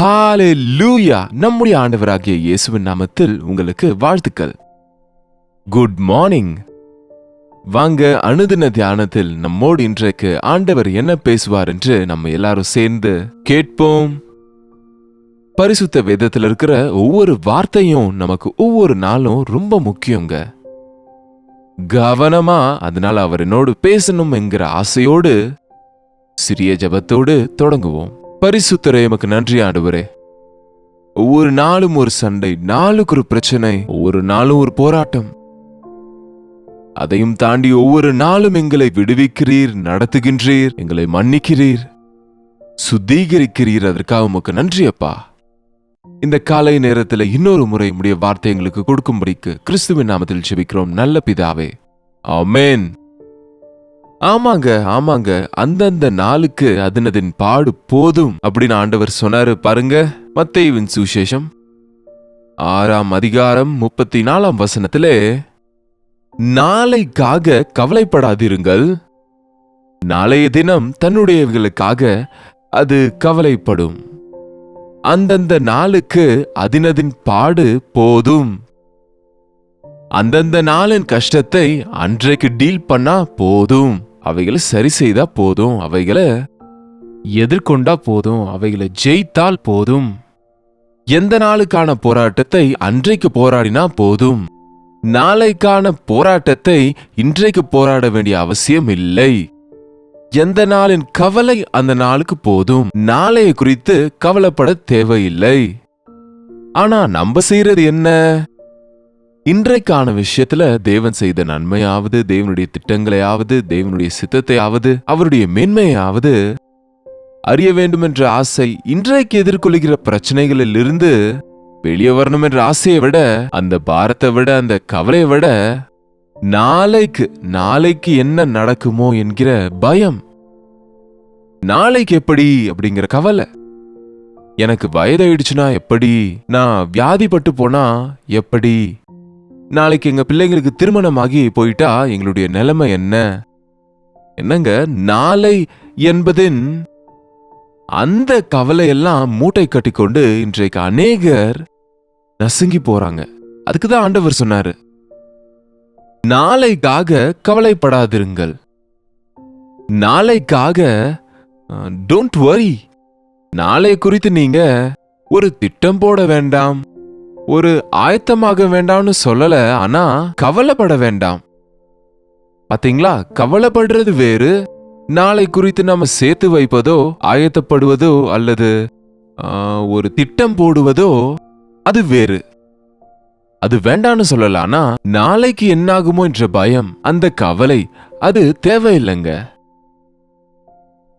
ஹalleluya! நம்முடைய ஆண்டவராகிய இயேசுவின் நாமத்தில் உங்களுக்கு வாழ்த்துக்கள். Good morning. வாங்க, அனுதின தியானத்தில் நம்மோடு இன்றைக்கு ஆண்டவர் என்ன பேசுவார் என்று நம்ம எல்லாரும் சேர்ந்து கேட்போம். பரிசுத்த வேதத்தில் இருக்கிற ஒவ்வொரு வார்த்தையும் நமக்கு ஒவ்வொரு நாளும் ரொம்ப முக்கியங்க. கவனமா அதனால அவர் என்னோடு பேசணும் என்கிற ஆசையோடு சிறிய ஜெபத்தோடு தொடங்குவோம். பரிசுத்தரே, எமக்கு நன்றி ஆண்டவரே. ஒவ்வொரு நாளும் ஒரு சண்டை, நாளுக்கு ஒரு பிரச்சனை, ஒவ்வொரு நாளும் ஒரு போராட்டம். அதையும் தாண்டி ஒவ்வொரு நாளும் எங்களை விடுவிக்கிறீர், நடத்துகின்றீர், எங்களை மன்னிக்கிறீர், சுத்திகரிக்கிறீர். அதற்காக உமக்கு நன்றி அப்பா. இந்த காலை நேரத்தில் இன்னொரு முறை உம்முடைய வார்த்தை எங்களுக்கு கொடுக்கும்படிக்கு கிறிஸ்துவின் நாமத்தில் ஜெபிக்கிறோம் நல்ல பிதாவே, ஆமென். ஆமாங்க, அந்தந்த நாளுக்கு அதனதின் பாடு போதும் அப்படின்னு ஆண்டவர் சொன்னாரு பாருங்க. மத்தேயுவின் சுவிசேஷம் 6ஆம் அதிகாரம் 34ஆம் வசனத்திலே, நாளைக்காக கவலைப்படாதிருங்கள், நாளைய தினம் தன்னுடையவர்களுக்காக அது கவலைப்படும், அந்தந்த நாளுக்கு அதனதின் பாடு போதும். அந்தந்த நாளின் கஷ்டத்தை அன்றைக்கு டீல் பண்ணா போதும், அவைகளை சரி செய்தா போதும், அவைகளை எதிர்கொண்டா போதும், அவைகளை ஜெயித்தால் போதும். எந்த நாளுக்கான போராட்டத்தை அன்றைக்கு போராடினா போதும், நாளைக்கான போராட்டத்தை இன்றைக்கு போராட வேண்டிய அவசியம் இல்லை. எந்த நாளின் கவலை அந்த நாளுக்கு போதும், நாளைய குறித்து கவலைப்பட தேவையில்லை. ஆனா நம்ம செய்யறது என்ன? இன்றைக்கான விஷயத்துல தேவன் செய்த நன்மையாவது, தேவனுடைய திட்டங்களையாவது, தேவனுடைய சித்தத்தையாவது, அவருடைய மேன்மையாவது அறிய வேண்டும் என்ற ஆசை, இன்றைக்கு எதிர்கொள்கிற பிரச்சனைகளில் இருந்து வெளியே வரணும் என்ற ஆசையை விட, அந்த பாரத்தை விட, அந்த கவலையை விட, நாளைக்கு என்ன நடக்குமோ என்கிற பயம், நாளைக்கு எப்படி அப்படிங்கிற கவலை, எனக்கு வயதாயிடுச்சுன்னா எப்படி, நான் வியாதிப்பட்டு போனா எப்படி, நாளைக்கு எங்க பிள்ளைங்களுக்கு திருமணமாகி போயிட்டா எங்களுடைய நிலைமை என்னங்க, நாளை என்பதின் அந்த கவலையெல்லாம் மூட்டை கட்டிக்கொண்டு இன்றைக்கு அநேகர் நசுங்கி போறாங்க. அதுக்குதான் ஆண்டவர் சொன்னாரு, நாளைக்காக கவலைப்படாதிருங்கள், நாளைக்காக டோன்ட் வரி. நாளை குறித்து நீங்க ஒரு திட்டம் போட வேண்டாம், ஒரு ஆயத்தமாக வேண்டாம்னு சொல்லல, ஆனா கவலைப்பட வேண்டாம். பாத்தீங்களா, கவலைப்படுறது வேறு, நாளை குறித்து நாம சேர்த்து வைப்பதோ, ஆயத்தப்படுவதோ, அல்லது ஒரு திட்டம் போடுவதோ அது வேறு. அது வேண்டான்னு சொல்லல, ஆனா நாளைக்கு என்னாகுமோ என்ற பயம், அந்த கவலை, அது தேவையில்லைங்க.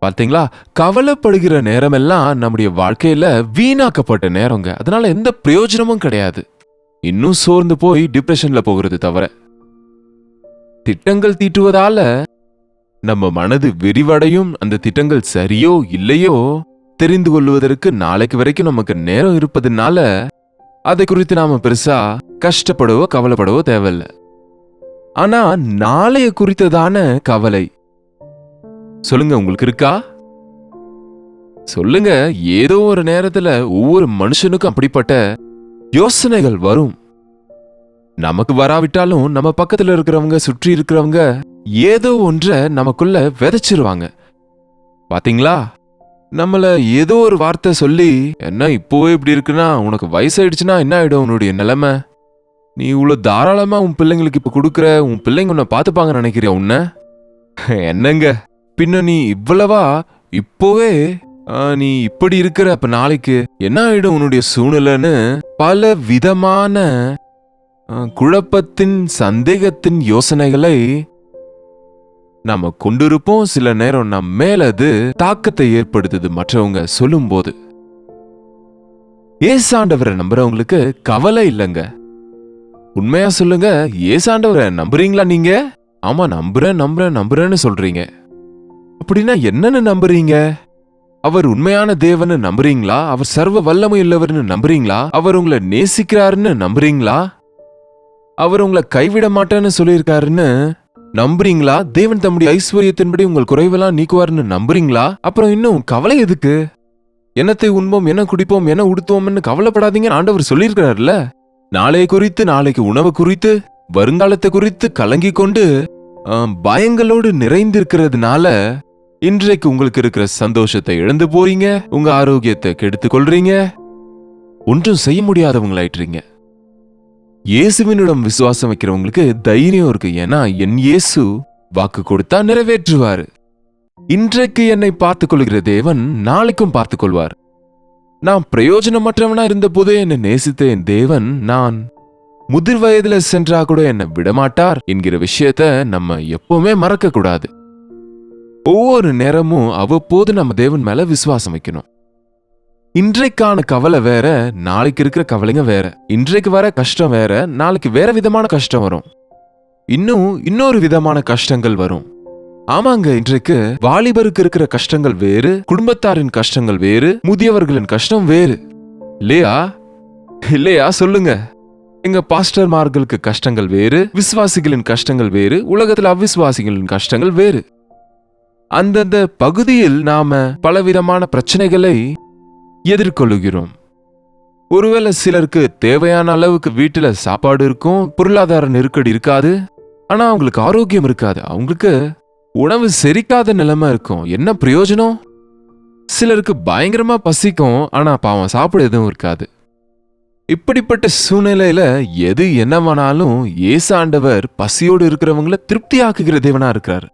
பாத்தீங்களா, கவலைப்படுகிற நேரமெல்லாம் நம்முடைய வாழ்க்கையில வீணாக்கப்பட்ட நேரங்க. அதனால எந்த பிரயோஜனமும் கிடையாது. இன்னும் சோர்ந்து போய் டிப்ரெஷன்ல போகிறது தவிர, திட்டங்கள் தீட்டுவதால நம்ம மனது விரிவடையும். அந்த திட்டங்கள் சரியோ இல்லையோ தெரிந்து கொள்வதற்கு நாளைக்கு வரைக்கும் நமக்கு நேரம் இருப்பதுனால அதை குறித்து நாம பெருசா கஷ்டப்படவோ கவலைப்படவோ தேவையில்லை. ஆனா நாளைய குறித்ததான கவலை, சொல்லுங்க, உங்களுக்கு இருக்கா? சொல்லுங்க. ஏதோ ஒரு நேரத்துல ஒவ்வொரு மனுஷனுக்கும் அப்படிப்பட்ட யோசனைகள் வரும். நமக்கு வராவிட்டாலும் நம்ம பக்கத்துல இருக்கிறவங்க, சுற்றி இருக்கிறவங்க ஏதோ ஒன்றை நமக்குள்ள விதைச்சிருவாங்க. பாத்தீங்களா, நம்மள ஏதோ ஒரு வார்த்தை சொல்லி, என்ன இப்போவே இப்படி இருக்குன்னா உனக்கு வயசாயிடுச்சுன்னா என்ன ஆயிடும் உன்னுடைய நிலைமை, நீ இவ்வளவு தாராளமா உன் பிள்ளைங்களுக்கு இப்ப கொடுக்குற, உன் பிள்ளைங்க உன்னை பார்த்துப்பாங்க நினைக்கிறியா உன்ன? என்னங்க, பின்ன நீ இவ்வளவா இப்போவே நீ இப்படி இருக்கிற, அப்ப நாளைக்கு என்ன ஆயிடும் உன்னுடைய சூழ்நிலைன்னு பல விதமான குழப்பத்தின், சந்தேகத்தின் யோசனைகளை நாம கொண்டிருப்போம். சில நேரம் நம் மேல அது தாக்கத்தை ஏற்படுத்துது மற்றவங்க சொல்லும் போது. ஏசாண்டவரை நம்புறவங்களுக்கு கவலை இல்லைங்க. உண்மையா சொல்லுங்க, ஏசாண்டவரை நம்புறீங்களா நீங்க? ஆமா, நம்புறேன்னு சொல்றீங்க. அப்படின்னா என்னன்னு நம்புறீங்க? அவர் உண்மையான தேவன்னு நம்புறீங்களா? அவர் சர்வ வல்லமை உள்ளவர்னு நம்புறீங்களா? அவர் உங்களை நேசிக்கிறாருன்னு நம்புறீங்களா? அவர் உங்களை கைவிட மாட்டேன்னு சொல்லியிருக்காருன்னு நம்புறீங்களா? தேவன் தம்முடைய ஐஸ்வர்யத்தின்படி உங்கள் குறைவெல்லாம் நீக்குவார்னு நம்புறீங்களா? அப்புறம் இன்னும் கவலை எதுக்கு? என்னத்தை உண்போம், என்ன குடிப்போம், என்ன உடுத்துவோம்னு கவலைப்படாதீங்கன்னு ஆண்டவர் சொல்லியிருக்கிறார்ல. நாளை குறித்து, நாளைக்கு உணவு குறித்து, வருங்காலத்தை குறித்து கலங்கி கொண்டு பயங்களோடு நிறைந்திருக்கிறதுனால இன்றைக்கு உங்களுக்கு இருக்கிற சந்தோஷத்தை இழந்து போறீங்க, உங்க ஆரோக்கியத்தை கெடுத்துக் கொள்றீங்க, ஒன்றும் செய்ய முடியாதவங்களாயிட்டுறீங்க. இயேசுவினிடம் விசுவாசம் வைக்கிறவங்களுக்கு தைரியம் இருக்கு. ஏன்னா என் இயேசு வாக்கு கொடுத்தா நிறைவேற்றுவாரு. இன்றைக்கு என்னை பார்த்துக் கொள்கிற தேவன் நாளைக்கும் பார்த்துக் கொள்வார். நான் பிரயோஜனமற்றவனா இருந்த போதே என்னை நேசித்த என் தேவன் நான் முதிர் வயதுல சென்றா கூட என்னை விடமாட்டார் என்கிற விஷயத்த நம்ம எப்பவுமே மறக்க கூடாது. ஒவ்வொரு நேரமும் அவ்வப்போது நம்ம தேவன் மேல விசுவாசம் வைக்கணும். இன்றைக்கான கவலை வேற, நாளைக்கு இருக்கிற கவலைங்க வேற. இன்றைக்கு வர கஷ்டம் வேற, நாளைக்கு வேற விதமான கஷ்டம் வரும், இன்னொரு விதமான கஷ்டங்கள் வரும். ஆமாங்க, இன்றைக்கு வாலிபருக்கு இருக்கிற கஷ்டங்கள் வேறு, குடும்பத்தாரின் கஷ்டங்கள் வேறு, முதியவர்களின் கஷ்டம் வேறு. இல்லையா சொல்லுங்க. எங்க பாஸ்டர்மார்களுக்கு கஷ்டங்கள் வேறு, விசுவாசிகளின் கஷ்டங்கள் வேறு, உலகத்தில் அவிசுவாசிகளின் கஷ்டங்கள் வேறு. அந்தந்த பகுதியில் நாம பலவிதமான பிரச்சனைகளை எதிர்கொள்ளுகிறோம். ஒருவேளை சிலருக்கு தேவையான அளவுக்கு வீட்டுல சாப்பாடு இருக்கும், பொருளாதார நெருக்கடி இருக்காது, ஆனா அவங்களுக்கு ஆரோக்கியம் இருக்காது, அவங்களுக்கு உணவு செரிக்காத நிலைமை இருக்கும். என்ன பிரயோஜனம்? சிலருக்கு பயங்கரமா பசிக்கும், ஆனா பாவம் சாப்பிட எதுவும் இருக்காது. இப்படிப்பட்ட சூழ்நிலையில எது என்னவானாலும் இயேசு ஆண்டவர் பசியோடு இருக்கிறவங்களை திருப்தி ஆக்குகிற தேவனா இருக்கிறார்.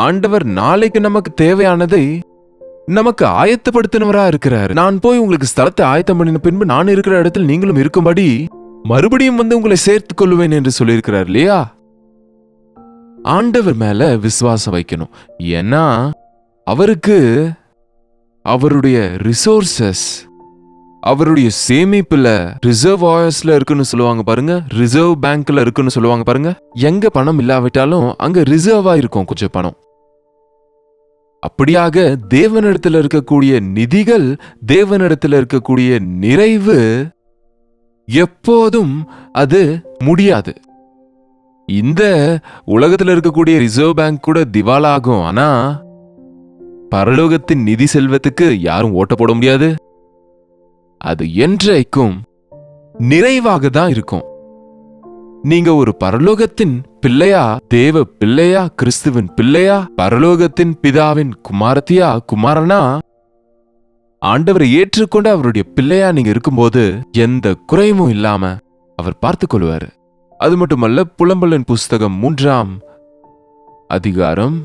ஆண்டவர் நாளைக்கு நமக்கு தேவையானதை நமக்கு ஆயத்தப்படுத்தினவரா இருக்கிறார். நான் போய் உங்களுக்கு ஸ்தலத்தை ஆயத்தம் பண்ணின பின்பு நான் இருக்கிற இடத்தில் நீங்களும் இருக்கும்படி மறுபடியும் வந்து உங்களை சேர்த்துக் கொள்வேன் என்று சொல்லியிருக்கிறார் இல்லையா? ஆண்டவர் மேல விசுவாசம் வைக்கணும். ஏன்னா அவருக்கு அவருடைய ரிசோர்சஸ், அவருடைய சேமிப்புல ரிசர்வாயர்ஸ்ல இருக்குன்னு சொல்லுவாங்க பாருங்க, ரிசர்வ் பேங்க்ல இருக்குன்னு சொல்லுவாங்க பாருங்க. எங்க பணம் இல்லாவிட்டாலும் அங்க ரிசர்வா இருக்கும் கொஞ்சம் பணம். அப்படியாக தேவனிடத்துல இருக்கக்கூடிய நிதிகள், தேவனிடத்துல இருக்கக்கூடிய நிறைவு எப்போதும் அது முடியாது. இந்த உலகத்துல இருக்கக்கூடிய ரிசர்வ் பேங்க் கூட திவாலாகும், ஆனா பரலோகத்தின் நிதி செல்வத்துக்கு யாரும் ஓட்ட போட முடியாது. அது என்றைக்கும் நிறைவாக தான் இருக்கும். நீங்க ஒரு பரலோகத்தின் பிள்ளையா, தேவ பிள்ளையா, கிறிஸ்துவின் பிள்ளையா, பரலோகத்தின் பிதாவின் குமாரத்தியா, குமாரனா, ஆண்டவரை ஏற்றுக்கொண்டு அவருடைய பிள்ளையா நீங்க இருக்கும்போது எந்த குறையும் இல்லாம அவர் பார்த்துக் கொள்வாரு. அது மட்டுமல்ல, புலம்பலின் புஸ்தகம் 3ஆம் அதிகாரம்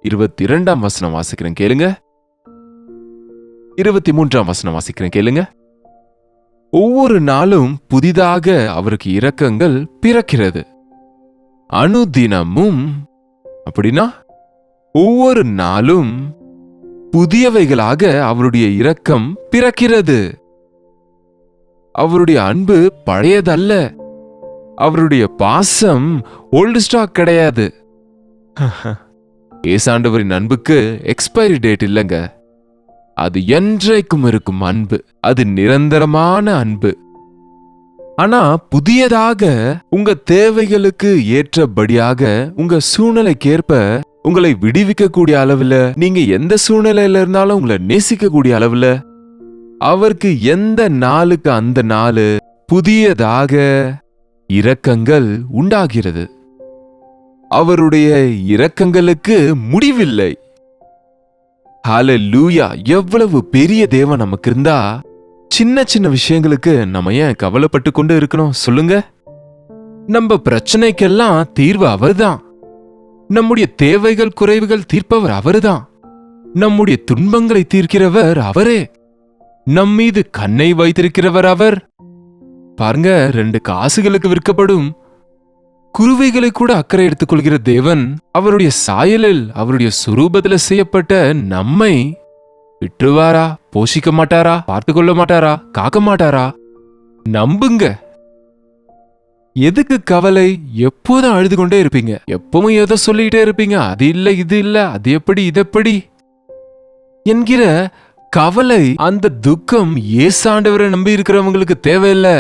22ஆம் வசனம் வாசிக்கிறேன் கேளுங்க. 23ஆம் வசனம் வாசிக்கிறேன் கேளுங்க. ஒவ்வொரு நாளும் புதிதாக அவருக்கு இரக்கங்கள் பிறக்கிறது. அனுதினமும், அப்படின்னா ஒவ்வொரு நாளும் புதியவைகளாக அவருடைய இரக்கம் பிறக்கிறது. அவருடைய அன்பு பழையதல்ல, அவருடைய பாசம் ஓல்டு ஸ்டாக் கிடையாது. ஏசாண்டவரின் அன்புக்கு எக்ஸ்பைரி டேட் இல்லைங்க. அது என்றைக்கும் இருக்கும் அன்பு, அது நிரந்தரமான அன்பு. ஆனா புதியதாக உங்க தேவைகளுக்கு ஏற்றபடியாக, உங்க சூழ்நிலைக்கேற்ப உங்களை விடுவிக்கக்கூடிய அளவுல, நீங்க எந்த சூழ்நிலையில இருந்தாலும் உங்களை நேசிக்கக்கூடிய அளவுல, அவருக்கு எந்த நாளுக்கு அந்த நாள் புதியதாக இரக்கங்கள் உண்டாகிறது. அவருடைய இரக்கங்களுக்கு முடிவில்லை. ஹல்லேலூயா! எவ்வளவு பெரிய தேவன் நமக்கு இருந்தா சின்ன சின்ன விஷயங்களுக்கு நம்ம ஏன் கவலைப்பட்டு கொண்டு இருக்கணும் சொல்லுங்க? நம்ம பிரச்சனைக்கெல்லாம் தீர்வு அவர்தான். நம்முடைய தேவைகள் குறைவுகள் தீர்ப்பவர் அவர்தான். நம்முடைய துன்பங்களை தீர்க்கிறவர் அவரே. நம் மீது கண்ணை வைத்திருக்கிறவர் அவர். பாருங்க, 2 காசுகளுக்கு விற்கப்படும் குருவைகளை கூட அக்கறை எடுத்துக் கொள்கிற தேவன் அவருடைய சாயலில், அவருடைய சுரூபத்தில் செய்யப்பட்ட நம்மை விட்டுருவாரா? போஷிக்க மாட்டாரா? பார்த்து கொள்ள மாட்டாரா? காக்க மாட்டாரா? நம்புங்க. எதுக்கு கவலை? எப்போதும் அழுது கொண்டே இருப்பீங்க, எப்பவும் ஏதோ சொல்லிட்டே இருப்பீங்க, அது இல்ல இது இல்ல, அது எப்படி இது எப்படி என்கிற கவலை, அந்த துக்கம் ஏசாண்டவரை நம்பி இருக்கிறவங்களுக்கு தேவையில்லை.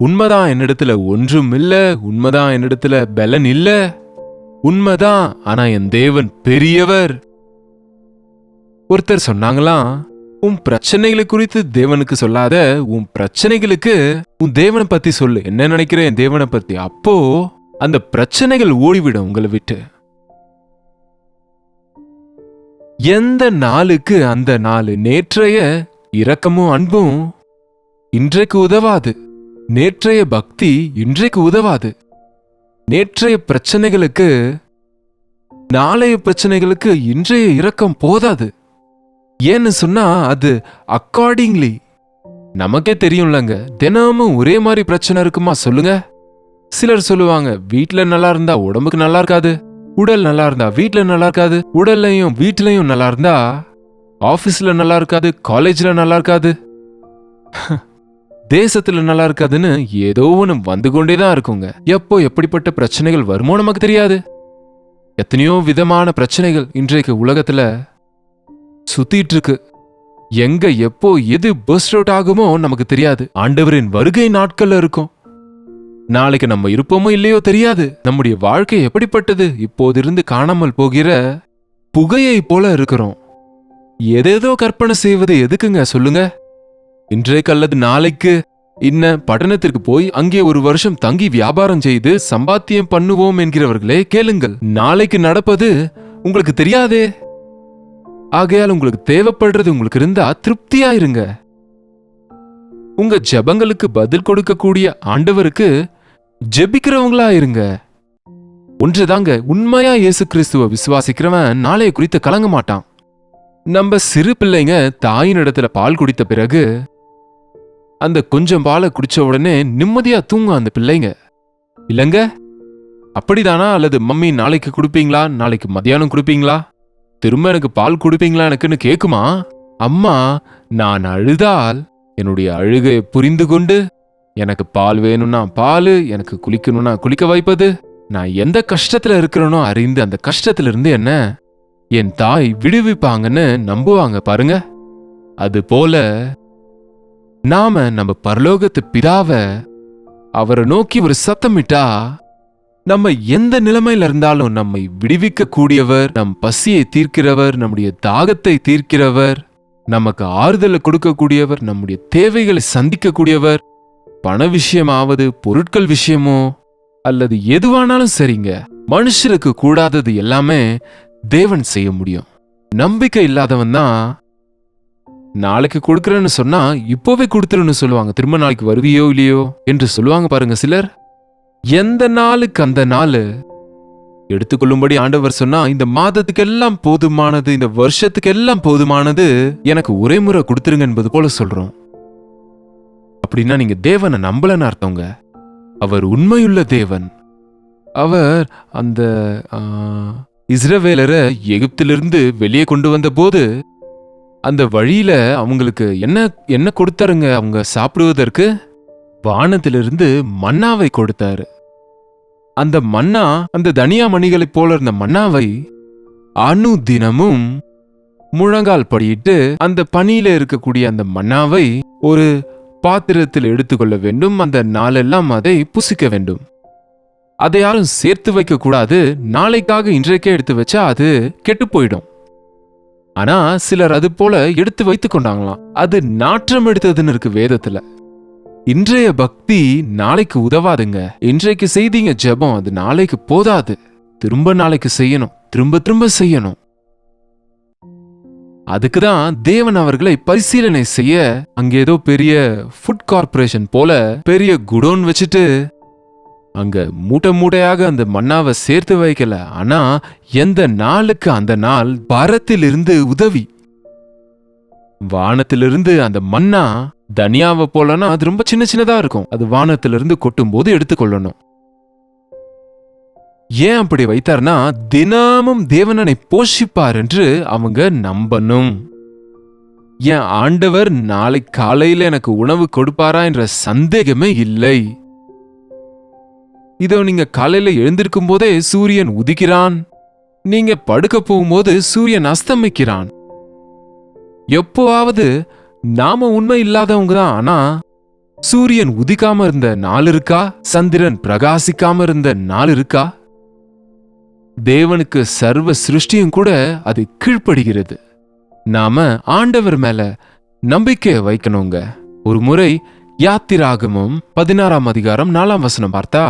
உண்மைதான், என்னிடத்துல ஒன்றும் இல்ல, உண்மைதான், என்னிடத்துல பலன் இல்ல, உண்மைதான். ஆனா என் தேவன் பெரியவர். ஒருத்தர் சொன்னாங்களாம், உன் பிரச்சனைகளை குறித்து தேவனுக்கு சொல்லாத, உன் பிரச்சனைகளுக்கு உன் தேவனை பத்தி சொல்லு. என்ன நினைக்கிற என் தேவனை பத்தி? அப்போ அந்த பிரச்சனைகள் ஓடிவிடும் உங்களை விட்டு. எந்த நாளுக்கு அந்த நாள். நேற்றைய இரக்கமும் அன்பும் இன்றைக்கு உதவாது. நேற்றைய பக்தி இன்றைக்கு உதவாது. நேற்றைய பிரச்சனைகளுக்கு, நாளைய பிரச்சனைகளுக்கு இன்றைய இரக்கம் போதாது. ஏன்னு சொன்னா அது அக்கார்டிங்லி. நமக்கே தெரியும்லங்க, தினமும் ஒரே மாதிரி பிரச்சனை இருக்குமா சொல்லுங்க? சிலர் சொல்லுவாங்க, வீட்டுல நல்லா இருந்தா உடம்புக்கு நல்லா இருக்காது, உடல் நல்லா இருந்தா வீட்டுல நல்லா இருக்காது, உடல்லையும் வீட்டிலையும் நல்லா இருந்தா ஆபீஸ்ல நல்லா இருக்காது, காலேஜ்ல நல்லா இருக்காது, தேசத்துல நல்லா இருக்காதுன்னு ஏதோ ஒன்று வந்து கொண்டேதான் இருக்குங்க. எப்போ எப்படிப்பட்ட பிரச்சனைகள் வருமோ நமக்கு தெரியாது. எத்தனையோ விதமான பிரச்சனைகள் இன்றைக்கு உலகத்துல சுத்திட்டு இருக்கு. எங்க எப்போ எது பர்ஸ்ட் அவுட் ஆகுமோ நமக்கு தெரியாது. ஆண்டவரின் வருகை நாட்கள்ல இருக்கும். நாளைக்கு நம்ம இருப்போமோ இல்லையோ தெரியாது. நம்முடைய வாழ்க்கை எப்படிப்பட்டது? இப்போதிருந்து காணாமல் போகிற புகையை போல இருக்கிறோம். எதேதோ கற்பனை செய்வது எதுக்குங்க சொல்லுங்க? இன்றைக்கு அல்லது நாளைக்கு இன்ன பட்டணத்திற்கு போய் அங்கே ஒரு வருஷம் தங்கி வியாபாரம் செய்து சம்பாத்தியம் பண்ணுவோம் என்கிறவர்களே கேளுங்கள். நாளைக்கு நடப்பது உங்களுக்கு தெரியாதே. ஆகையால் உங்களுக்கு தேவைப்படுறது உங்களுக்கு இருந்தா திருப்தியா இருங்க. உங்க ஜெபங்களுக்கு பதில் கொடுக்கக்கூடிய ஆண்டவருக்கு ஜெபிக்கிறவங்களா இருங்க. ஒன்றுதாங்க, உண்மையா இயேசு கிறிஸ்துவ விசுவாசிக்கிறவன் நாளைய குறித்து கலங்க மாட்டான். நம்ம சிறு பிள்ளைங்க தாயின் இடத்துல பால் குடித்த பிறகு அந்த கொஞ்சம் பாலை குடிச்ச உடனே நிம்மதியா தூங்கும் அந்த பிள்ளைங்க, இல்லங்க? அப்படிதானா? அல்லது மம்மி நாளைக்கு குடுப்பீங்களா, நாளைக்கு மத்தியானம் குடுப்பீங்களா, திரும்ப எனக்கு பால் குடுப்பீங்களா எனக்குன்னு கேக்குமா? அம்மா நான் அழுதால் என்னுடைய அழுகையை புரிந்து கொண்டு எனக்கு பால் வேணும்னா பால், எனக்கு குளிக்கணும்னா குளிக்க வைப்பது, நான் எந்த கஷ்டத்துல இருக்கிறேனோ அறிந்து அந்த கஷ்டத்துல இருந்து என்ன என் தாய் விடுவிப்பாங்கன்னு நம்புவாங்க பாருங்க. அது போல நாம நம்ம பரலோகத்து பிதாவை அவரை நோக்கி ஒரு சத்தமிட்டா நம்ம எந்த நிலைமையில இருந்தாலும் நம்மை விடுவிக்க கூடியவர், நம் பசியை தீர்க்கிறவர், நம்முடைய தாகத்தை தீர்க்கிறவர், நமக்கு ஆறுதலை கொடுக்கக்கூடியவர், நம்முடைய தேவைகளை சந்திக்க கூடியவர். பண விஷயமாவது பொருட்கள் விஷயமோ அல்லது எதுவானாலும் சரிங்க, மனுஷருக்கு கூடாதது எல்லாமே தேவன் செய்ய முடியும். நம்பிக்கை இல்லாதவன் தான் நாளைக்கு கொடுக்கறேன்னு சொன்னா இப்போவே கொடுத்துருன்னு சொல்லுவாங்க. திரும்ப நாளைக்கு வருவியோ இல்லையோ என்று சொல்லுவாங்க பாருங்க சிலர். எந்த நாளுக்கு அந்த நாள் எடுத்துக்கொள்ளும்படி ஆண்டவர் சொன்னா, இந்த மாதத்துக்கு எல்லாம் போதுமானது, இந்த வருஷத்துக்கு எல்லாம் போதுமானது எனக்கு ஒரே முறை கொடுத்துருங்க என்பது போல சொல்றோம். அப்படின்னா நீங்க தேவனை நம்பலன்னு அர்த்தங்க. அவர் உண்மையுள்ள தேவன். அவர் அந்த இஸ்ரவேலரை எகிப்திலிருந்து வெளியே கொண்டு வந்த போது அந்த வழியில அவங்களுக்கு என்ன என்ன கொடுத்தாருங்க? அவங்க சாப்பிடுவதற்கு வானத்திலிருந்து மன்னாவை கொடுத்தாரு. அந்த மன்னா அந்த தனியா மணிகளைப் போல இருந்த மன்னாவை அனுதினமும் முழங்கால் படியிட்டு அந்த பனியில இருக்கக்கூடிய அந்த மன்னாவை ஒரு பாத்திரத்தில் எடுத்துக்கொள்ள வேண்டும். அந்த நாளெல்லாம் அதை புசிக்க வேண்டும். அதை யாரும் சேர்த்து வைக்க கூடாது. நாளைக்காக இன்றைக்கே எடுத்து வச்சா அது கெட்டு போயிடும். ஆனா சிலர் அது போல எடுத்து வைத்துக் கொண்டாங்களாம். அது நாற்றம் எடுத்ததுன்னு இருக்கு வேதத்துல. இன்றைய பக்தி நாளைக்கு உதவாதுங்க. இன்றைக்கு செய்தீங்க ஜெபம், அது நாளைக்கு போதாது. திரும்ப நாளைக்கு செய்யணும், திரும்ப திரும்ப செய்யணும். அதுக்குதான் தேவன் அவர்களை பரிசீலனை செய்ய அங்க ஏதோ பெரிய ஃபுட் கார்பரேஷன் போல பெரிய குடோன் வச்சுட்டு அங்க மூட்டை மூட்டையாக அந்த மன்னாவை சேர்த்து வைக்கல. ஆனா எந்த நாளுக்கு அந்த நாள் பரத்திலிருந்து உதவி, வானத்திலிருந்து அந்த மன்னா தனியாவை போலனா அது ரொம்ப சின்ன சின்னதா இருக்கும். அது வானத்திலிருந்து கொட்டும் போது எடுத்துக்கொள்ளணும். ஏன் அப்படி வைத்தார்னா, தினமும் தேவனனை போஷிப்பார் என்று அவங்க நம்பணும். என் ஆண்டவர் நாளை காலையில எனக்கு உணவு கொடுப்பாரா என்ற சந்தேகமே இல்லை. இதோ நீங்க காலையில எழுந்திருக்கும் போதே சூரியன் உதிக்கிறான், நீங்க படுக்க போகும்போது சூரியன் அஸ்தமிக்கிறான். எப்போவாவது நாம உண்மை இல்லாதவங்க தான், ஆனா சூரியன் உதிக்காம இருந்த நாள் இருக்கா? சந்திரன் பிரகாசிக்காம இருந்த நாள் இருக்கா? தேவனுக்கு சர்வ சிருஷ்டியும் கூட அது கீழ்ப்படுகிறது. நாம ஆண்டவர் மேல நம்பிக்கை வைக்கணுங்க. ஒரு முறை யாத்திராகமம் 16ஆம் அதிகாரம் 4ஆம் வசனம் பார்த்தா,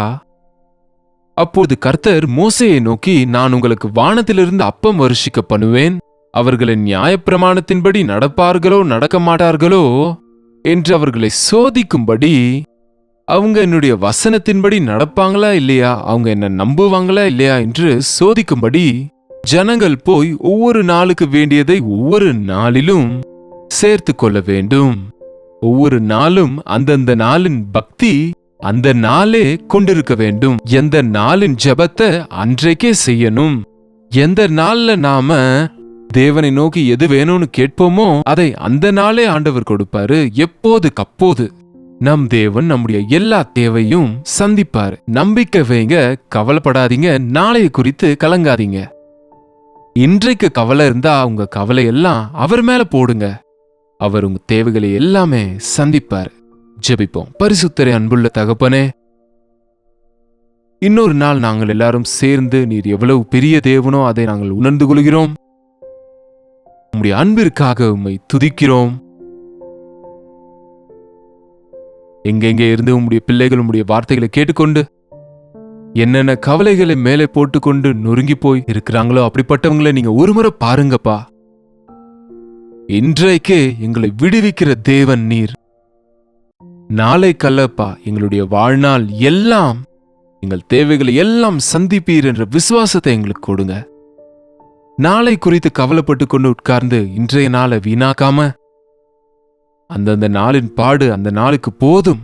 அப்போது கர்த்தர் மோசேயை நோக்கி, நான் உங்களுக்கு வானத்திலிருந்து அப்பம் வருஷிக்க பண்ணுவேன், அவர்களின் நியாயப்பிரமாணத்தின்படி நடப்பார்களோ நடக்க மாட்டார்களோ என்று அவர்களை சோதிக்கும்படி, அவங்க என்னுடைய வசனத்தின்படி நடப்பாங்களா இல்லையா, அவங்க என்ன நம்புவாங்களா இல்லையா என்று சோதிக்கும்படி ஜனங்கள் போய் ஒவ்வொரு நாளுக்கு வேண்டியதை ஒவ்வொரு நாளிலும் சேர்த்து கொள்ள வேண்டும். ஒவ்வொரு நாளும் அந்தந்த நாளின் பக்தி அந்த நாளே கொண்டிருக்க வேண்டும். எந்த நாளின் ஜெபத்தை அன்றைக்கே செய்யணும். எந்த நாள்ல நாம தேவனை நோக்கி எது வேணும்னு கேட்போமோ அதை அந்த நாளே ஆண்டவர் கொடுப்பாரு. எப்போதுக்கப்போது நம் தேவன் நம்முடைய எல்லா தேவையும் சந்திப்பாரு. நம்பிக்கை வைங்க, கவலைப்படாதீங்க, நாளைய குறித்து கலங்காதீங்க. இன்றைக்கு கவலை இருந்தா உங்க கவலை எல்லாம் அவர் மேல போடுங்க. அவர் உங்க தேவைகளை எல்லாமே சந்திப்பார். ஜெபிப்போம். பரிசுத்தரே, அன்புள்ள தகப்பனே, இன்னொரு நாள் நாங்கள் எல்லாரும் சேர்ந்து நீர் எவ்வளவு பெரிய தேவனோ அதை நாங்கள் உணர்ந்து கொள்கிறோம். உம்முடைய அன்பிற்காக உம்மை துதிக்கிறோம். எங்கெங்கே இருந்து உம்முடைய பிள்ளைகள் உம்முடைய வார்த்தைகளை கேட்டுக்கொண்டு என்னென்ன கவலைகளை மேலே போட்டுக்கொண்டு நொறுங்கி போய் இருக்கிறாங்களோ அப்படிப்பட்டவங்களை நீங்க ஒருமுறை பாருங்கப்பா. இன்றைக்கே எங்களை விடுவிக்கிற தேவன் நீர். நாளை கல்லப்பா, எங்களுடைய வாழ்நாள் எல்லாம் எங்கள் தேவைகளை எல்லாம் சந்திப்பீர் என்ற விசுவாசத்தை எங்களுக்கு கொடுங்க. நாளை குறித்து கவலைப்பட்டு கொண்டு உட்கார்ந்து இன்றைய நாளை வீணாக்காம அந்தந்த நாளின் பாடு அந்த நாளுக்கு போதும்.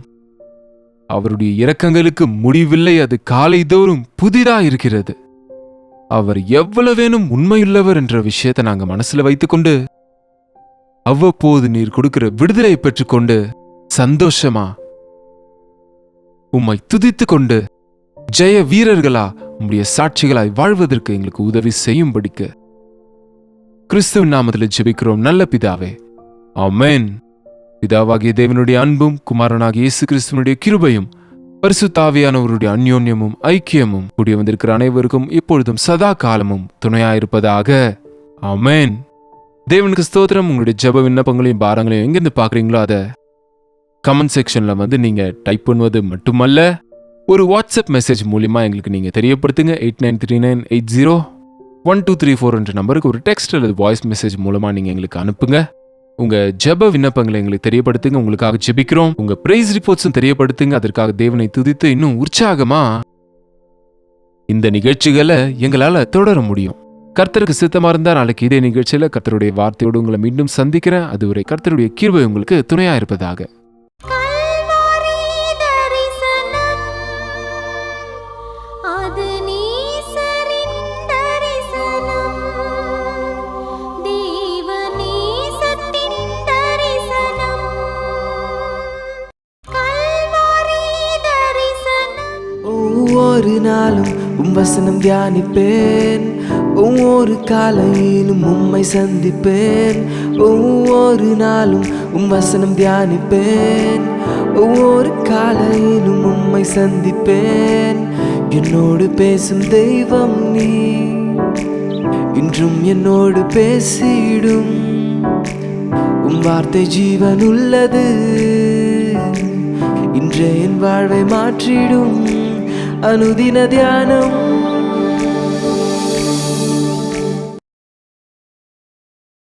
அவருடைய இரக்கங்களுக்கு முடிவில்லை, அது காலைதோறும் புதிதா இருக்கிறது. அவர் எவ்வளவேனும் உண்மையுள்ளவர் என்ற விஷயத்தை நாங்க மனசுல வைத்துக்கொண்டு அவ்வப்போது நீர் கொடுக்கிற விடுதலையை பெற்றுக்கொண்டு சந்தோஷமா உம்மை துதித்து கொண்டு ஜெய வீரர்களா உம்முடைய சாட்சிகளாய் வாழ்வதற்கு எங்களுக்கு உதவி செய்யும்படிக்கு கிறிஸ்துவின் நாமத்தில் ஜெபிக்கிறோம் நல்ல பிதாவே, ஆமென். பிதாவாகிய தேவனுடைய அன்பும் குமாரனாகிய இயேசு கிறிஸ்துவனுடைய கிருபையும் பரிசுத்த ஆவியானவருடைய அந்யோன்யமும் ஐக்கியமும் கூடிய வந்திருக்கிற அனைவருக்கும் இப்பொழுதும் சதா காலமும் துணையாயிருப்பதாக. ஆமென். தேவனுக்கு ஸ்தோத்திரம். உங்களுடைய ஜெப விண்ணப்பங்களையும் பாரங்களையும் எங்கிருந்து பாக்குறீங்களோ அதை கமெண்ட் செக்ஷன்ல நீங்க டைப் பண்ணுவது மட்டுமல்ல, ஒரு வாட்ஸ்அப் மெசேஜ் மூலியமா எங்களுக்கு நீங்க தெரியப்படுத்துங்க. 8939801234 என்ற நம்பருக்கு ஒரு டெக்ஸ்ட் அல்லது வாய்ஸ் மெசேஜ் மூலமா நீங்க எங்களுக்கு அனுப்புங்க. உங்க ஜெப விண்ணப்பங்களை எங்களுக்கு தெரியப்படுத்துங்க. உங்களுக்காக ஜெபிக்கிறோம். உங்க பிரைஸ் ரிப்போர்ட்ஸும் தெரியப்படுத்துங்க. அதற்காக தேவனை துதித்து இன்னும் உற்சாகமா இந்த நிகழ்ச்சிகளை எங்களால தொடர முடியும். கர்த்தருக்கு சித்தமா இருந்தா நாளைக்கு இதே நிகழ்ச்சியில கர்த்தருடைய வார்த்தையோடு உங்களை மீண்டும் சந்திக்கிறேன். அதுவரை கர்த்தருடைய கிருபை உங்களுக்கு துணையா இருப்பதாக. ஒவ்வொரு நாளும் வசனம் தியானிப்பேன், ஒவ்வொரு காலையிலும் உம்மை சந்திப்பேன். ஒவ்வொரு நாளும் வசனம் தியானிப்பேன், ஒவ்வொரு காலையிலும் உம்மை சந்திப்பேன். என்னோடு பேசும் தெய்வம் நீ, இன்றும் என்னோடு பேசிடும். வார்த்தை ஜீவன் உள்ளது, இன்றே என் வாழ்வை மாற்றிடும். அனுதின தியானம்